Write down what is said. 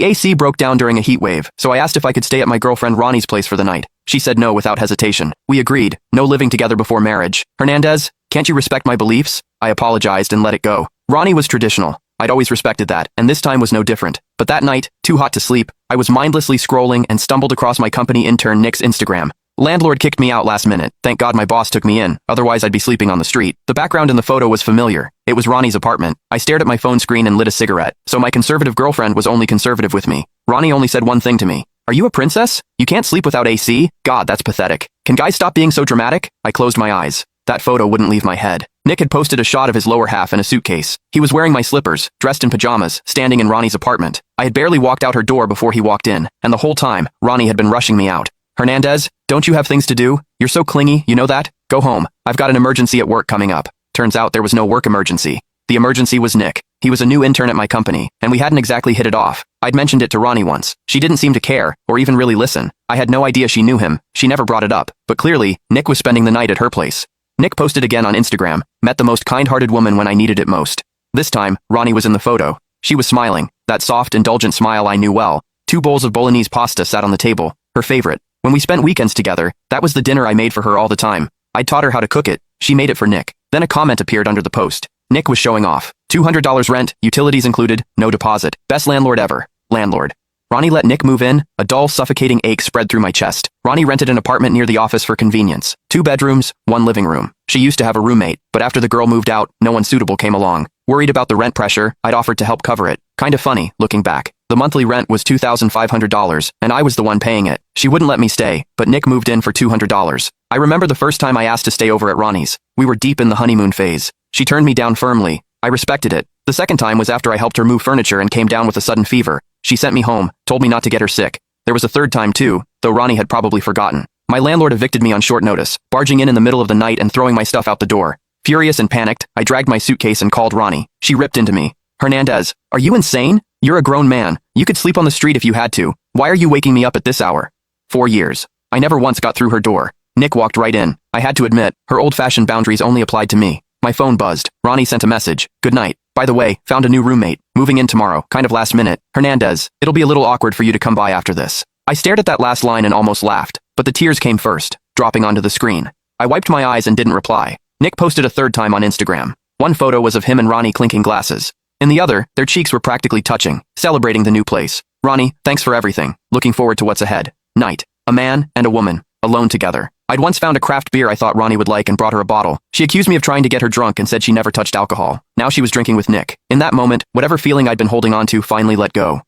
The AC broke down during a heat wave, so I asked if I could stay at my girlfriend Ronnie's place for the night. She said no without hesitation. We agreed. No living together before marriage. Hernandez, can't you respect my beliefs? I apologized and let it go. Ronnie was traditional. I'd always respected that, and this time was no different. But that night, too hot to sleep, I was mindlessly scrolling and stumbled across my company intern Nick's Instagram. Landlord kicked me out last minute. Thank God my boss took me in, otherwise I'd be sleeping on the street. The background in the photo was familiar. It was Ronnie's apartment. I stared at my phone screen and lit a cigarette. So my conservative girlfriend was only conservative with me. Ronnie only said one thing to me. Are you a princess? You can't sleep without AC? God, that's pathetic. Can guys stop being so dramatic? I closed my eyes. That photo wouldn't leave my head. Nick had posted a shot of his lower half in a suitcase. He was wearing my slippers, dressed in pajamas, standing in Ronnie's apartment. I had barely walked out her door before he walked in, and the whole time, Ronnie had been rushing me out. Hernandez, don't you have things to do? You're so clingy, you know that? Go home. I've got an emergency at work coming up. Turns out there was no work emergency. The emergency was Nick. He was a new intern at my company, and we hadn't exactly hit it off. I'd mentioned it to Ronnie once. She didn't seem to care, or even really listen. I had no idea she knew him. She never brought it up. But clearly, Nick was spending the night at her place. Nick posted again on Instagram, met the most kind-hearted woman when I needed it most. This time, Ronnie was in the photo. She was smiling, that soft, indulgent smile I knew well. 2 bowls of bolognese pasta sat on the table, her favorite. When we spent weekends together, that was the dinner I made for her all the time. I taught her how to cook it. She made it for Nick. Then a comment appeared under the post. Nick was showing off. $200 rent, utilities included, no deposit. Best landlord ever. Landlord. Ronnie let Nick move in. A dull, suffocating ache spread through my chest. Ronnie rented an apartment near the office for convenience. 2 bedrooms, 1 living room. She used to have a roommate, but after the girl moved out, no one suitable came along. Worried about the rent pressure, I'd offered to help cover it. Kind of funny, looking back. The monthly rent was $2,500, and I was the one paying it. She wouldn't let me stay, but Nick moved in for $200. I remember the first time I asked to stay over at Ronnie's. We were deep in the honeymoon phase. She turned me down firmly. I respected it. The second time was after I helped her move furniture and came down with a sudden fever. She sent me home, told me not to get her sick. There was a third time too, though Ronnie had probably forgotten. My landlord evicted me on short notice, barging in the middle of the night and throwing my stuff out the door. Furious and panicked, I dragged my suitcase and called Ronnie. She ripped into me. Hernandez, are you insane? You're a grown man. You could sleep on the street if you had to. Why are you waking me up at this hour? 4 years. I never once got through her door. Nick walked right in. I had to admit, her old-fashioned boundaries only applied to me. My phone buzzed. Ronnie sent a message. Good night. By the way, found a new roommate. Moving in tomorrow, kind of last minute. Hernandez, it'll be a little awkward for you to come by after this. I stared at that last line and almost laughed, but the tears came first, dropping onto the screen. I wiped my eyes and didn't reply. Nick posted a third time on Instagram. One photo was of him and Ronnie clinking glasses. In the other, their cheeks were practically touching, celebrating the new place. Ronnie, thanks for everything. Looking forward to what's ahead. Night. A man and a woman, alone together. I'd once found a craft beer I thought Ronnie would like and brought her a bottle. She accused me of trying to get her drunk and said she never touched alcohol. Now she was drinking with Nick. In that moment, whatever feeling I'd been holding on to finally let go.